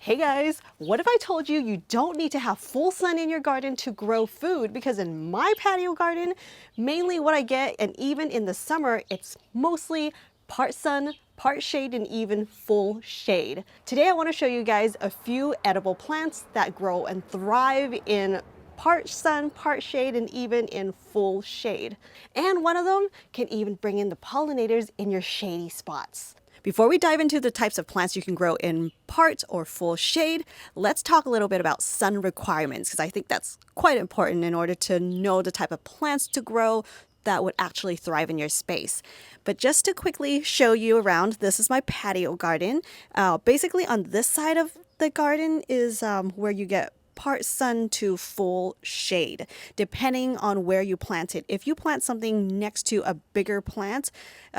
Hey guys, what if I told you you don't need to have full sun in your garden to grow food? Because in my patio garden, mainly what I get, and even in the summer, it's mostly part sun, part shade, and even full shade. Today I want to show you guys a few edible plants that grow and thrive in part sun, part shade, and even in full shade. And one of them can even bring in the pollinators in your shady spots. Before we dive into the types of plants you can grow in part or full shade, let's talk a little bit about sun requirements, because I think that's quite important in order to know the type of plants to grow that would actually thrive in your space. But just to quickly show you around, this is my patio garden. Basically on this side of the garden is where you get part sun to full shade, depending on where you plant it. If you plant something next to a bigger plant,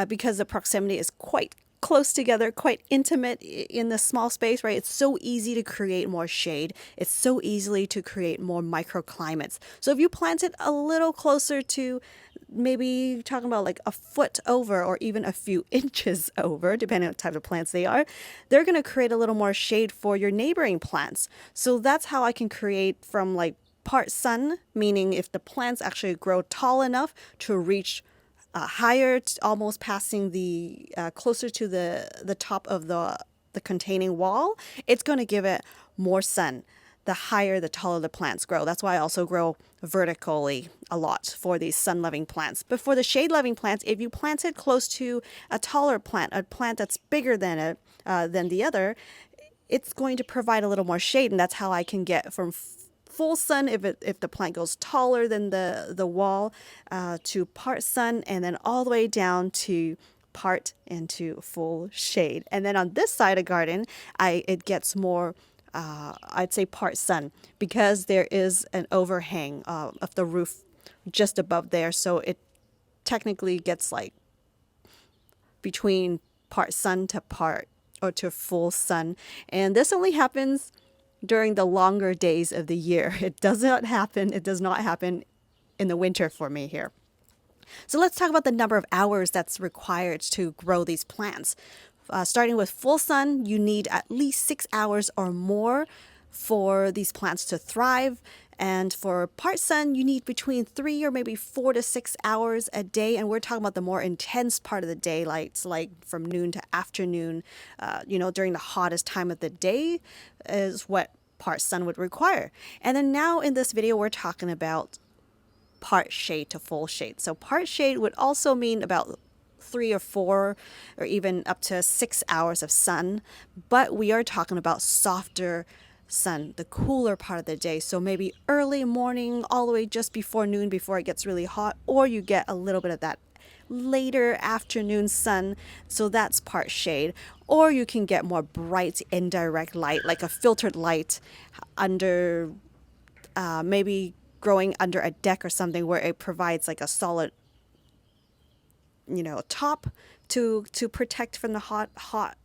because the proximity is quite close together, quite intimate in the small space, right? It's so easy to create more shade. It's so easily to create more microclimates. So if you plant it a little closer to maybe talking about like a foot over or even a few inches over, depending on the type of plants they are, they're going to create a little more shade for your neighboring plants. So that's how I can create from like part sun, meaning if the plants actually grow tall enough to reach higher, almost passing the closer to the top of the containing wall, it's going to give it more sun. The higher, the taller the plants grow. That's why I also grow vertically a lot for these sun-loving plants. But for the shade-loving plants, if you plant it close to a taller plant, a plant that's bigger than it than the other, it's going to provide a little more shade, and that's how I can get from full sun if the plant goes taller than the wall to part sun, and then all the way down to part into full shade. And then on this side of garden, it gets more I'd say part sun, because there is an overhang of the roof just above there, so it technically gets like between part sun to part or to full sun. And this only happens during the longer days of the year. It does not happen in the winter for me here. So let's talk about the number of hours that's required to grow these plants. Starting with full sun, you need at least 6 hours or more for these plants to thrive. And for part sun, you need between 3 or maybe 4 to 6 hours a day. And we're talking about the more intense part of the daylight, like from noon to afternoon, during the hottest time of the day is what part sun would require. And then now in this video, we're talking about part shade to full shade. So part shade would also mean about 3 or 4 or even up to 6 hours of sun, but we are talking about softer sun, the cooler part of the day. So maybe early morning all the way just before noon, before it gets really hot, or you get a little bit of that later afternoon sun, so that's part shade. Or you can get more bright indirect light, like a filtered light under maybe growing under a deck or something, where it provides like a solid top to protect from the hot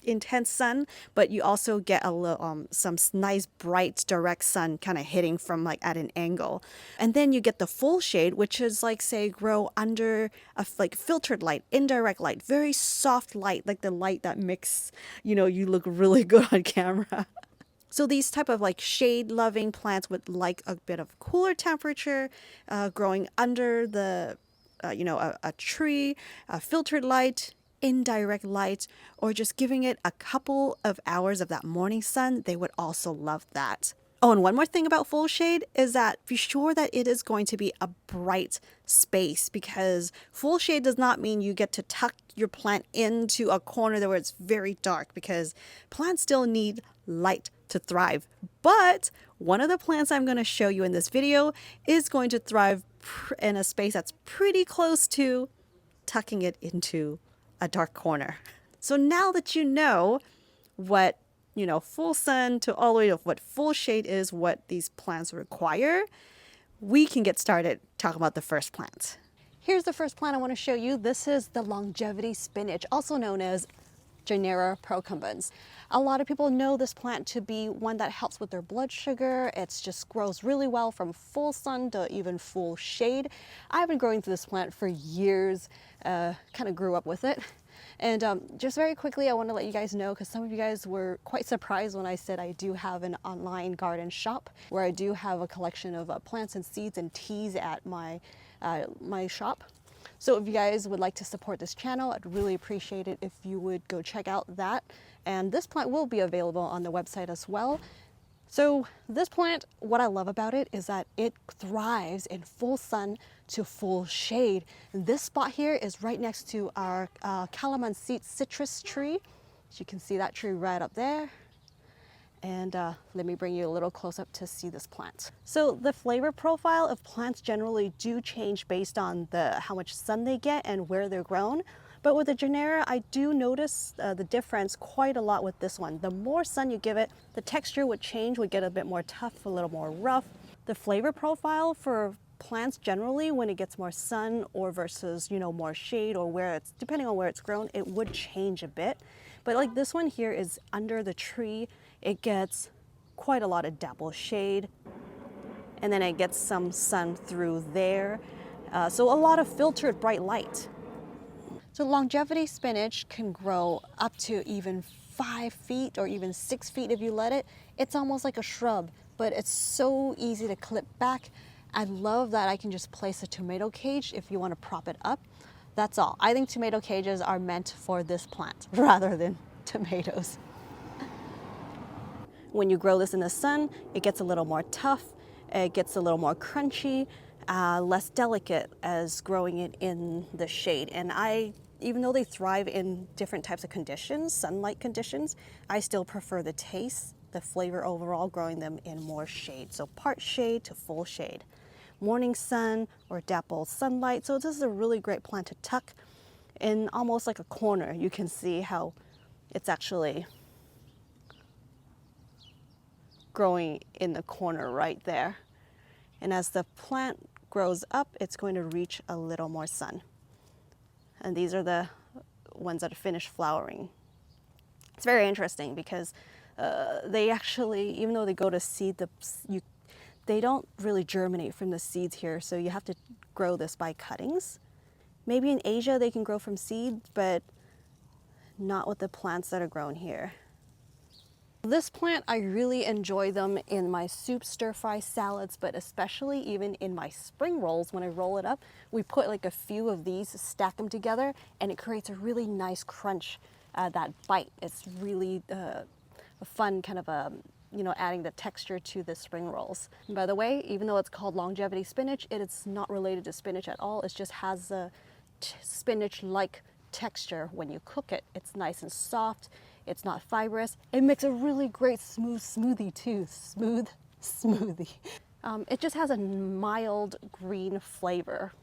intense sun, but you also get a little some nice bright direct sun kind of hitting from like at an angle. And then you get the full shade, which is like, say, grow under a like filtered light, indirect light, very soft light, like the light that makes you look really good on camera. So these type of like shade loving plants would like a bit of cooler temperature, growing under the a tree, a filtered light, indirect light, or just giving it a couple of hours of that morning sun. They would also love that. Oh, and one more thing about full shade is that be sure that it is going to be a bright space, because full shade does not mean you get to tuck your plant into a corner where it's very dark, because plants still need light to thrive. But one of the plants I'm going to show you in this video is going to thrive in a space that's pretty close to tucking it into a dark corner. So now that you know what full sun to all the way to what full shade is, what these plants require, we can get started talking about the first plant. Here's the first plant I want to show you. This is the longevity spinach, also known as Gynura procumbens. A lot of people know this plant to be one that helps with their blood sugar. It just grows really well from full sun to even full shade. I've been growing this plant for years, kind of grew up with it. And just very quickly, I want to let you guys know, because some of you guys were quite surprised when I said I do have an online garden shop where I do have a collection of plants and seeds and teas at my shop. So if you guys would like to support this channel, I'd really appreciate it if you would go check out that. And this plant will be available on the website as well. So this plant, what I love about it is that it thrives in full sun to full shade. And this spot here is right next to our calamansi citrus tree. So you can see that tree right up there. And let me bring you a little close up to see this plant. So the flavor profile of plants generally do change based on how much sun they get and where they're grown. But with the Gynura, I do notice the difference quite a lot with this one. The more sun you give it, the texture would change, would get a bit more tough, a little more rough. The flavor profile for plants generally, when it gets more sun or versus, you know, more shade or where it's, depending on where it's grown, it would change a bit. But like this one here is under the tree, it gets quite a lot of dapple shade, and then it gets some sun through there. So a lot of filtered bright light. So longevity spinach can grow up to even 5 feet or even 6 feet if you let it. It's almost like a shrub, but it's so easy to clip back. I love that I can just place a tomato cage if you want to prop it up. That's all. I think tomato cages are meant for this plant rather than tomatoes. When you grow this in the sun, it gets a little more tough, it gets a little more crunchy, less delicate as growing it in the shade. And even though they thrive in different types of conditions, sunlight conditions, I still prefer the taste, the flavor overall, growing them in more shade. So part shade to full shade. Morning sun or dappled sunlight. So this is a really great plant to tuck in almost like a corner. You can see how it's actually growing in the corner right there. And as the plant grows up, it's going to reach a little more sun. And these are the ones that are finished flowering. It's very interesting because they actually, even though they go to seed, they don't really germinate from the seeds here. So you have to grow this by cuttings. Maybe in Asia they can grow from seed, but not with the plants that are grown here. This plant, I really enjoy them in my soup, stir-fry salads, but especially even in my spring rolls. When I roll it up, we put like a few of these, stack them together, and it creates a really nice crunch, that bite. It's really a fun kind of you know, adding the texture to the spring rolls. And by the way, even though it's called longevity spinach, it is not related to spinach at all. It just has a spinach-like texture when you cook it. It's nice and soft. It's not fibrous. It makes a really great smooth smoothie too. Smooth smoothie. It just has a mild green flavor.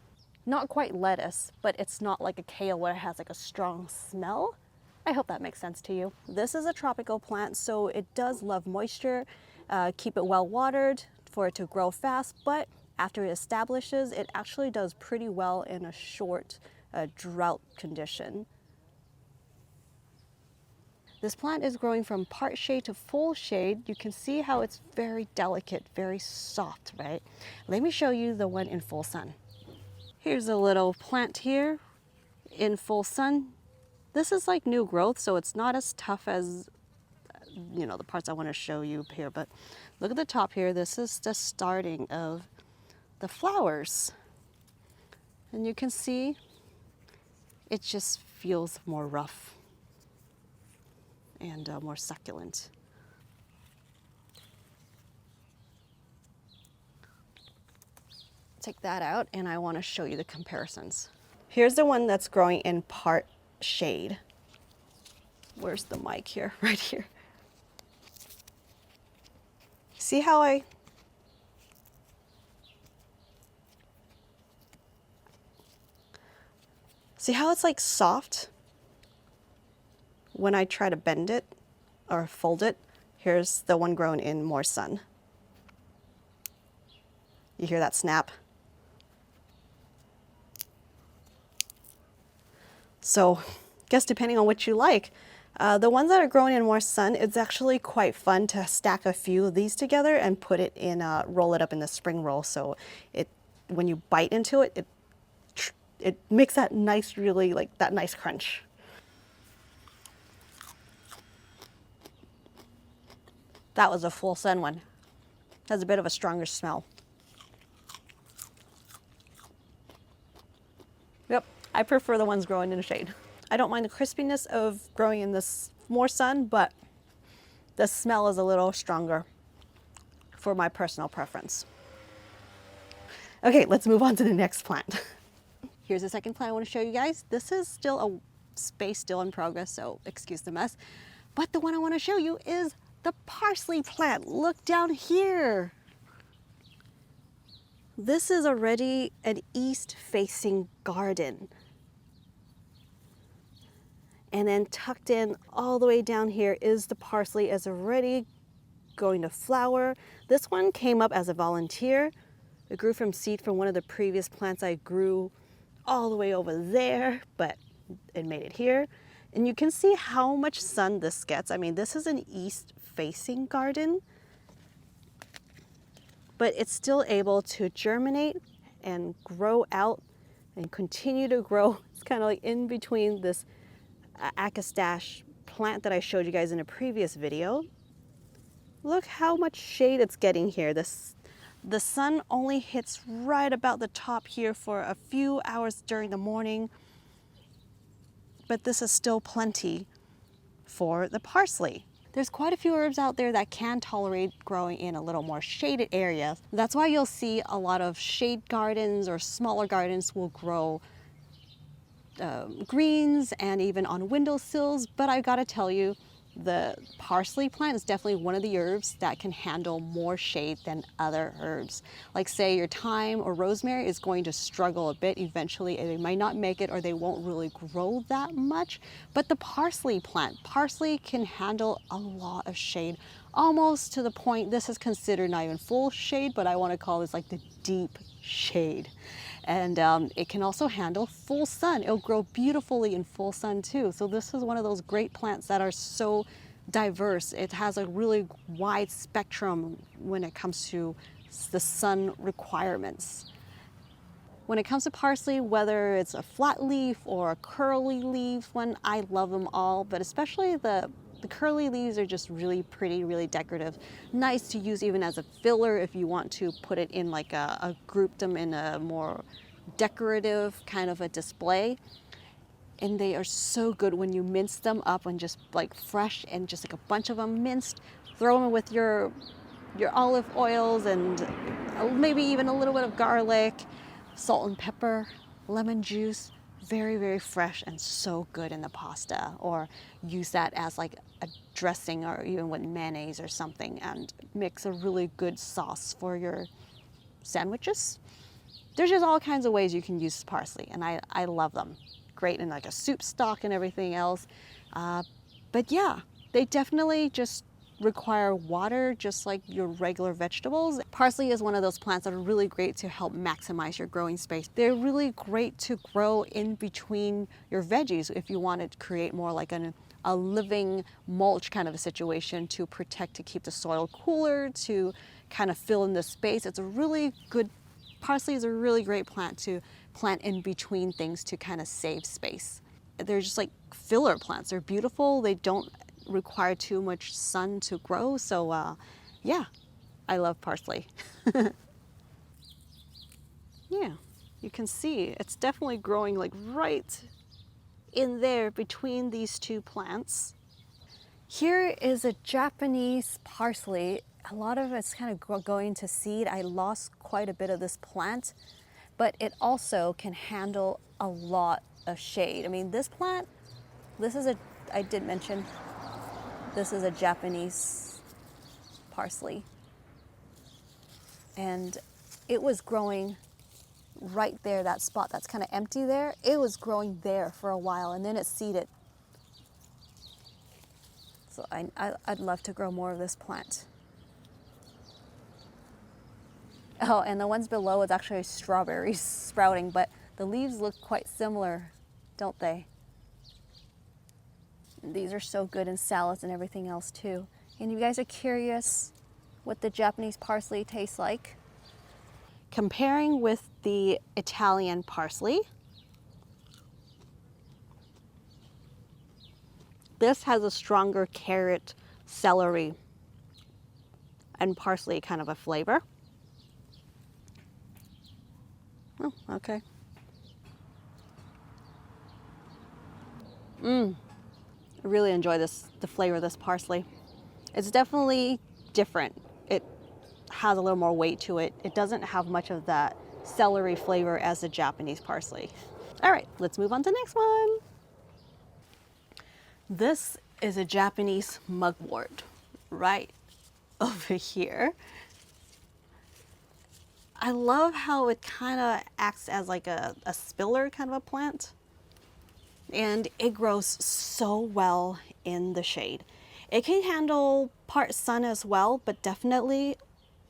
Not quite lettuce, but it's not like a kale where it has like a strong smell. I hope that makes sense to you. This is a tropical plant, so it does love moisture. Keep it well watered for it to grow fast, but after it establishes, it actually does pretty well in a short drought condition. This plant is growing from part shade to full shade. You can see how it's very delicate, very soft, right? Let me show you the one in full sun. Here's a little plant here in full sun. This is like new growth, so it's not as tough as, you know, the parts I want to show you here, but look at the top here. This is the starting of the flowers. And you can see it just feels more rough and more succulent. Take that out, and I want to show you the comparisons. Here's the one that's growing in part shade. Where's the mic here? Right here. See how it's like soft when I try to bend it or fold it? Here's the one grown in more sun. You hear that snap? So, guess depending on what you like. The ones that are grown in more sun, it's actually quite fun to stack a few of these together and put it in, roll it up in the spring roll. So when you bite into it, it makes that nice, really like that nice crunch. That was a full sun one. Has a bit of a stronger smell. Yep, I prefer the ones growing in the shade. I don't mind the crispiness of growing in this more sun, but the smell is a little stronger for my personal preference. Okay, let's move on to the next plant. Here's the second plant I want to show you guys. This is still a space still in progress, so excuse the mess. But the one I want to show you is the parsley plant. Look down here. This is already an east-facing garden. And then tucked in all the way down here is the parsley. Is already going to flower. This one came up as a volunteer. It grew from seed from one of the previous plants I grew all the way over there, but it made it here. And you can see how much sun this gets. I mean, this is an east-facing garden, but it's still able to germinate and grow out and continue to grow. It's kind of like in between this acastache plant that I showed you guys in a previous video. Look how much shade it's getting here. The sun only hits right about the top here for a few hours during the morning, but this is still plenty for the parsley. There's quite a few herbs out there that can tolerate growing in a little more shaded areas. That's why you'll see a lot of shade gardens or smaller gardens will grow greens and even on windowsills. But I gotta tell you, the parsley plant is definitely one of the herbs that can handle more shade than other herbs. Like say your thyme or rosemary is going to struggle a bit eventually, and they might not make it or they won't really grow that much. But the parsley plant, parsley can handle a lot of shade, almost to the point, this is considered not even full shade, but I want to call this like the deep shade. And it can also handle full sun. It'll grow beautifully in full sun too. So this is one of those great plants that are so diverse. It has a really wide spectrum when it comes to the sun requirements. When it comes to parsley, whether it's a flat leaf or a curly leaf one, I love them all, but especially the curly leaves are just really pretty, really decorative. Nice to use even as a filler if you want to put it in like group them in a more decorative kind of a display. And they are so good when you mince them up and just like fresh and just like a bunch of them minced. Throw them with your olive oils and maybe even a little bit of garlic, salt and pepper, lemon juice. Very, very fresh and so good in the pasta, or use that as like a dressing or even with mayonnaise or something and mix a really good sauce for your sandwiches. There's just all kinds of ways you can use parsley, and I love them. Great in like a soup stock and everything else. But yeah, they definitely just require water just like your regular vegetables. Parsley is one of those plants that are really great to help maximize your growing space. They're really great to grow in between your veggies if you want to create more like a living mulch kind of a situation to protect, to keep the soil cooler, to kind of fill in the space. It's a really good, parsley is a really great plant to plant in between things to kind of save space. They're just like filler plants. They're beautiful. They don't require too much sun to grow. So yeah, I love parsley. Yeah, you can see it's definitely growing like right in there between these two plants. Here is a Japanese parsley. A lot of it's kind of going to seed. I lost quite a bit of this plant, but it also can handle a lot of shade. I mean, this plant, I did mention, this is a Japanese parsley. And it was growing right there, that spot that's kind of empty there. It was growing there for a while and then it seeded. So I'd love to grow more of this plant. Oh, and the ones below, it's actually strawberries sprouting, but the leaves look quite similar, don't they? These are so good in salads and everything else too. And you guys are curious what the Japanese parsley tastes like? Comparing with the Italian parsley, this has a stronger carrot celery and parsley kind of a flavor. Oh, okay. I really enjoy the flavor of this parsley. It's definitely different. It has a little more weight to it. It doesn't have much of that celery flavor as the Japanese parsley. All right, let's move on to the next one. This is a Japanese mugwort right over here. I love how it kind of acts as like a spiller kind of a plant. And it grows so well in the shade. It can handle part sun as well, but definitely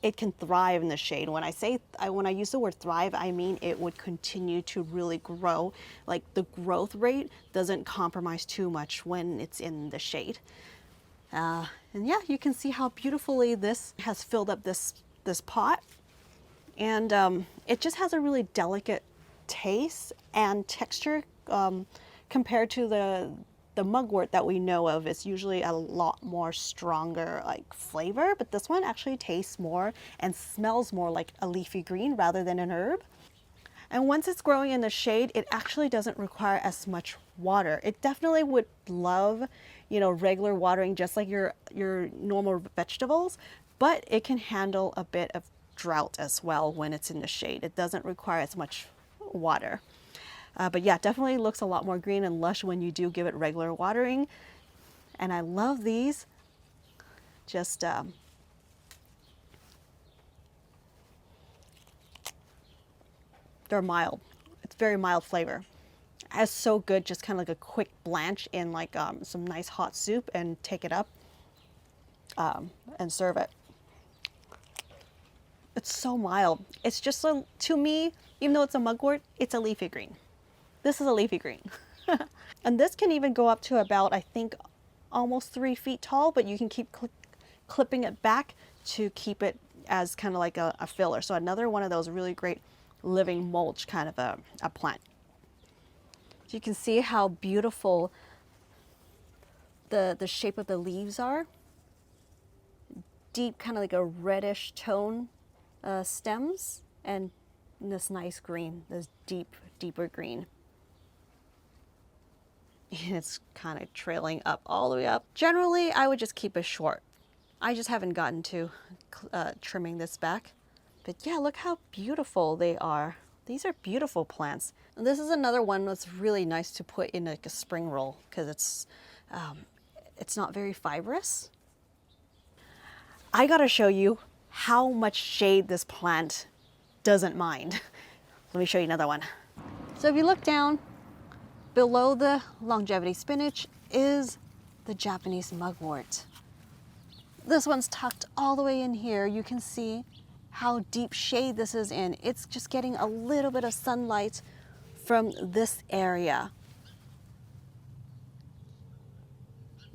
it can thrive in the shade. When I use the word thrive, I mean it would continue to really grow. Like the growth rate doesn't compromise too much when it's in the shade. And yeah, you can see how beautifully this has filled up this pot. And it just has a really delicate taste and texture compared to the mugwort that we know of. It's usually a lot more stronger like flavor, but this one actually tastes more and smells more like a leafy green rather than an herb. And once it's growing in the shade, it actually doesn't require as much water. It definitely would love, regular watering just like your normal vegetables, but it can handle a bit of drought as well when it's in the shade. It doesn't require as much water. But yeah, definitely looks a lot more green and lush when you do give it regular watering. And I love these. Just they're mild. It's very mild flavor. It's so good, just kind of like a quick blanch in like some nice hot soup and take it up and serve it. It's so mild. It's just to me, even though it's a mugwort, it's a leafy green. This is a leafy green. And this can even go up to about, I think, almost 3 feet tall, but you can keep clipping it back to keep it as kind of like a filler. So another one of those really great living mulch kind of a plant. So you can see how beautiful the shape of the leaves are. Deep, kind of like a reddish tone stems, and this nice green, this deeper green. And it's kind of trailing up all the way up. Generally, I would just keep it short. I just haven't gotten to trimming this back. But yeah, look how beautiful they are. These are beautiful plants. And this is another one that's really nice to put in like a spring roll because it's not very fibrous. I gotta show you how much shade this plant doesn't mind. Let me show you another one. So if you look down, below the longevity spinach is the Japanese mugwort. This one's tucked all the way in here. You can see how deep shade this is in. It's just getting a little bit of sunlight from this area.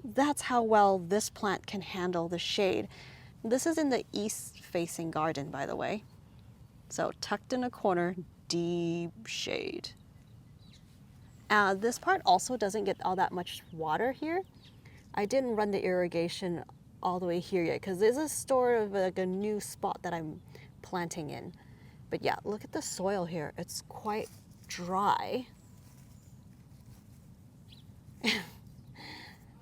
That's how well this plant can handle the shade. This is in the east-facing garden, by the way. So tucked in a corner, deep shade. This part also doesn't get all that much water here. I didn't run the irrigation all the way here yet because this is sort of like a new spot that I'm planting in. But yeah, look at the soil here. It's quite dry.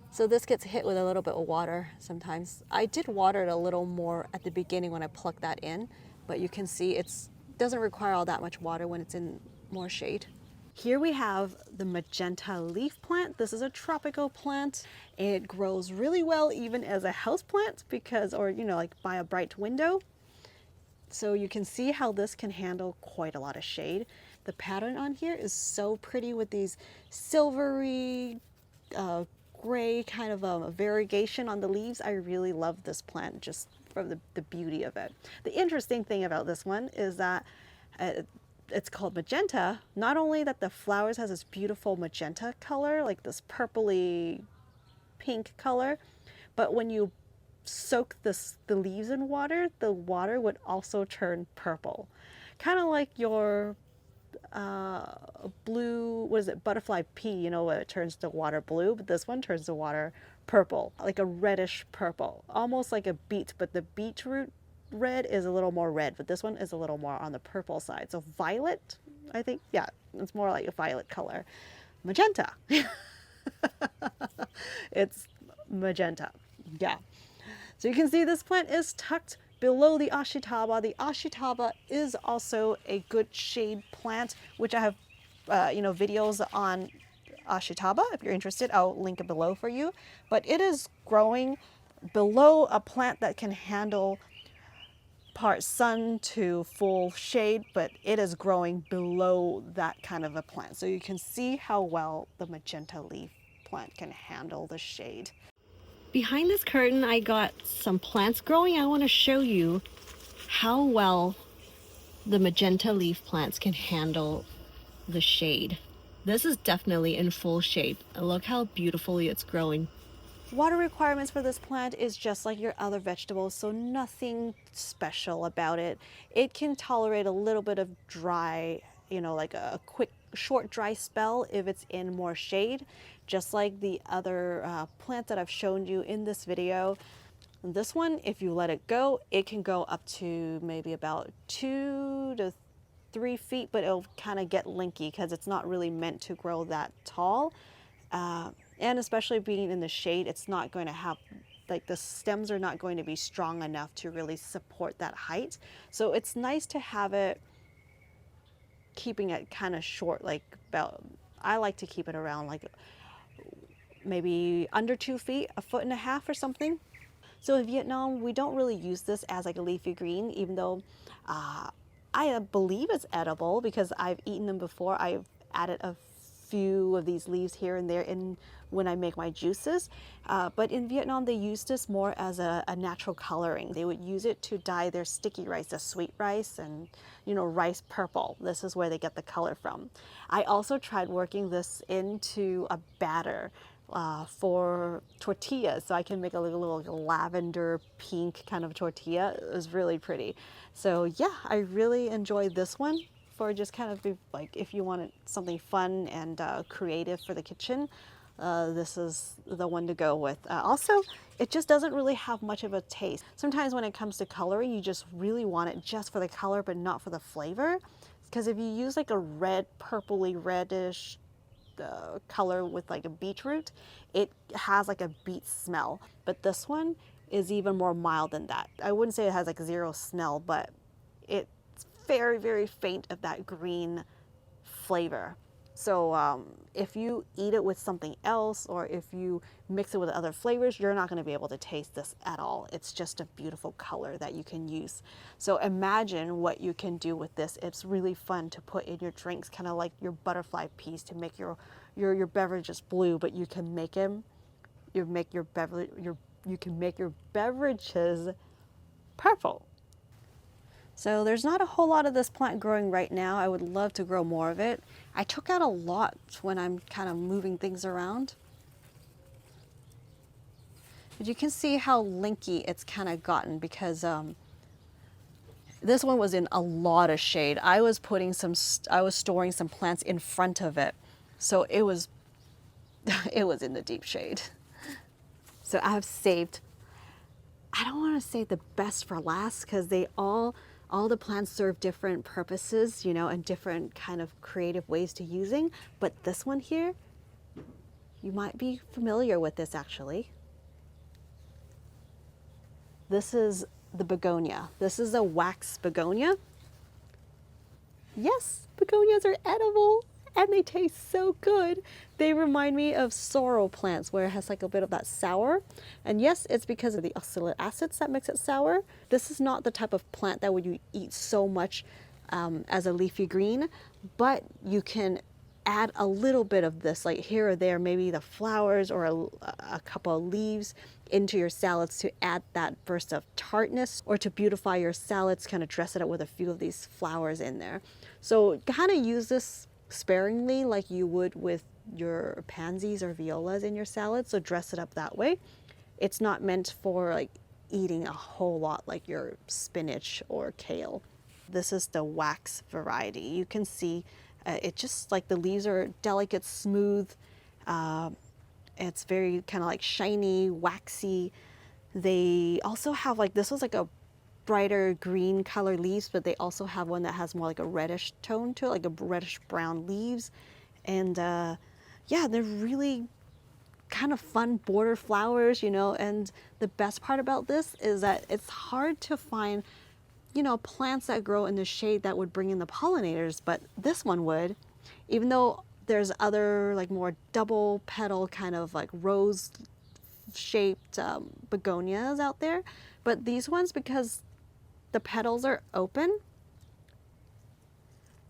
So this gets hit with a little bit of water sometimes. I did water it a little more at the beginning when I plucked that in, but you can see it doesn't require all that much water when it's in more shade. Here we have the magenta leaf plant. This is a tropical plant. It grows really well even as a house plant because, or like by a bright window. So you can see how this can handle quite a lot of shade. The pattern on here is so pretty with these silvery, gray kind of a variegation on the leaves. I really love this plant just for the beauty of it. The interesting thing about this one is that it's called magenta. Not only that the flowers has this beautiful magenta color, like this purpley pink color, but when you soak the leaves in water, the water would also turn purple. Kind of like your blue, what is it, butterfly pea, where it turns the water blue, but this one turns the water purple, like a reddish purple, almost like a beet, but the beetroot red is a little more red, but this one is a little more on the purple side. So violet, I think, yeah, it's more like a violet color. Magenta. It's magenta. Yeah. So you can see this plant is tucked below the Ashitaba. The Ashitaba is also a good shade plant, which I have, videos on Ashitaba. If you're interested, I'll link it below for you. But it is growing below a plant that can handle part sun to full shade, but it is growing below that kind of a plant. So you can see how well the magenta leaf plant can handle the shade. Behind this curtain, I got some plants growing. I want to show you how well the magenta leaf plants can handle the shade. This is definitely in full shade. Look how beautifully it's growing. Water requirements for this plant is just like your other vegetables, so nothing special about it. It can tolerate a little bit of dry, like a quick, short dry spell if it's in more shade, just like the other plant that I've shown you in this video. This one, if you let it go, it can go up to maybe about 2 to 3 feet, but it'll kind of get linky because it's not really meant to grow that tall. And especially being in the shade, it's not going to have, like, the stems are not going to be strong enough to really support that height. So it's nice to have it, keeping it kind of short, like about, I like to keep it around like maybe under 2 feet, 1.5 feet or something. So in Vietnam, we don't really use this as like a leafy green, even though I believe it's edible because I've eaten them before. I've added a few of these leaves here and there in when I make my juices. But in Vietnam, they use this more as a natural coloring. They would use it to dye their sticky rice, the sweet rice, and rice purple. This is where they get the color from. I also tried working this into a batter for tortillas, so I can make a little lavender pink kind of tortilla. It was really pretty. So yeah, I really enjoyed this one for just kind of like if you wanted something fun and creative for the kitchen. This is the one to go with. Also, it just doesn't really have much of a taste. Sometimes when it comes to coloring, you just really want it just for the color, but not for the flavor. Because if you use like a red, purpley reddish color with like a beetroot, it has like a beet smell. But this one is even more mild than that. I wouldn't say it has like zero smell, but it's very, very faint of that green flavor. So if you eat it with something else, or if you mix it with other flavors, you're not going to be able to taste this at all. It's just a beautiful color that you can use. So imagine what you can do with this. It's really fun to put in your drinks, kind of like your butterfly peas to make your beverages blue, but you can make them, you can make your beverages purple. So there's not a whole lot of this plant growing right now. I would love to grow more of it. I took out a lot when I'm kind of moving things around. But you can see how linky it's kind of gotten because this one was in a lot of shade. I was storing some plants in front of it. So it was in the deep shade. So I have saved, I don't want to say the best for last because all the plants serve different purposes, and different kind of creative ways to using. But this one here, you might be familiar with this actually. This is the begonia. This is a wax begonia. Yes, begonias are edible and they taste so good. They remind me of sorrel plants where it has like a bit of that sour. And yes, it's because of the oxalic acids that makes it sour. This is not the type of plant that would you eat so much as a leafy green, but you can add a little bit of this, like here or there, maybe the flowers or a couple of leaves into your salads to add that burst of tartness, or to beautify your salads, kind of dress it up with a few of these flowers in there. So kind of use this sparingly like you would with your pansies or violas in your salad. So dress it up that way. It's not meant for like eating a whole lot like your spinach or kale. This is the wax variety. You can see it just like the leaves are delicate, smooth, It's very kind of like shiny, waxy. They also have like, this was like a brighter green color leaves, but they also have one that has more like a reddish tone to it, like a reddish brown leaves. And yeah, they're really kind of fun border flowers, you know. And the best part about this is that it's hard to find, you know, plants that grow in the shade that would bring in the pollinators, but this one would, even though there's other like more double petal kind of like rose shaped begonias out there. But these ones, because the petals are open,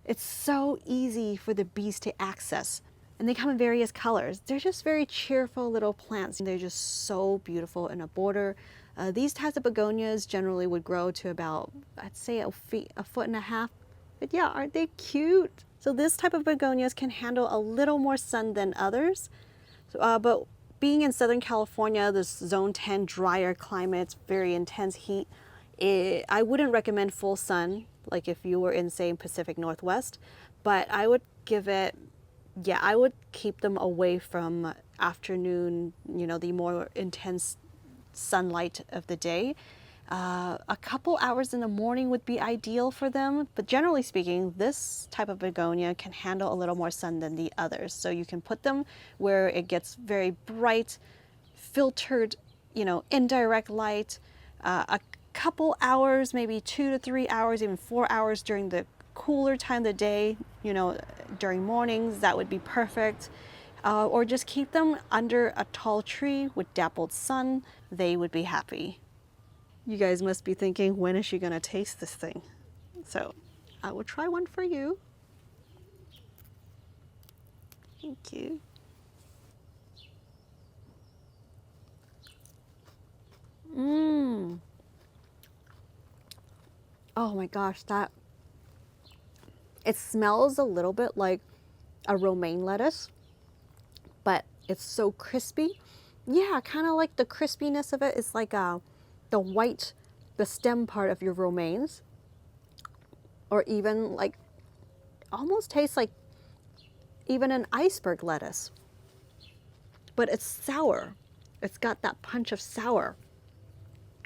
it's so easy for the bees to access. And they come in various colors. They're just very cheerful little plants. They're just so beautiful in a border. These types of begonias generally would grow to about, I'd say a foot and a half. But yeah, aren't they cute? So this type of begonias can handle a little more sun than others. But being in Southern California, this zone 10 drier climate, very intense heat, I wouldn't recommend full sun, like if you were in, say, Pacific Northwest, but I would give it, yeah, I would keep them away from afternoon, you know, the more intense sunlight of the day. A couple hours in the morning would be ideal for them, but generally speaking, this type of begonia can handle a little more sun than the others. So you can put them where it gets very bright, filtered, you know, indirect light, a couple hours, maybe 2 to 3 hours, even 4 hours during the cooler time of the day, you know, during mornings, that would be perfect. Or just keep them under a tall tree with dappled sun. They would be happy. You guys must be thinking, when is she gonna taste this thing? So I will try one for you. Thank you. Mmm. Oh my gosh, it smells a little bit like a romaine lettuce, but it's so crispy. Yeah, kind of like the crispiness of it is like the white, the stem part of your romaines, or even like, almost tastes like even an iceberg lettuce, but it's sour. It's got that punch of sour.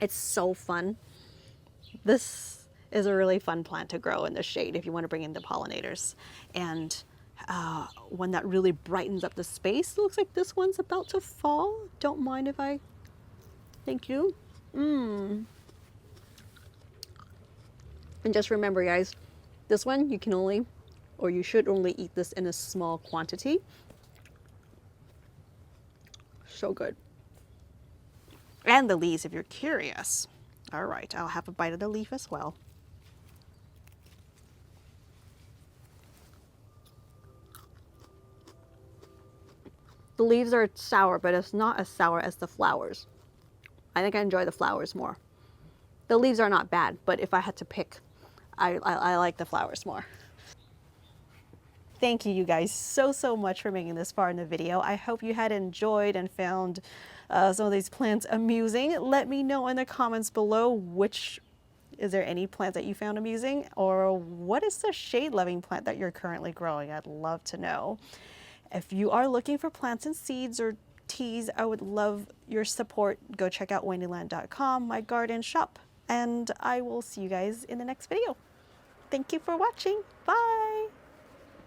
It's so fun. This is a really fun plant to grow in the shade if you want to bring in the pollinators. And one that really brightens up the space. Looks like this one's about to fall. Don't mind if I, thank you. And just remember, guys, this one you can only, or you should only eat this in a small quantity. So good. And the leaves, if you're curious. All right, I'll have a bite of the leaf as well. The leaves are sour, but it's not as sour as the flowers. I think I enjoy the flowers more. The leaves are not bad, but if I had to pick, I like the flowers more. Thank you guys so much for making this far in the video. I hope you had enjoyed and found some of these plants amusing. Let me know in the comments below is there any plant that you found amusing, or what is the shade-loving plant that you're currently growing? I'd love to know. If you are looking for plants and seeds or teas, I would love your support. Go check out wendyland.com, my garden shop, and I will see you guys in the next video. Thank you for watching. Bye.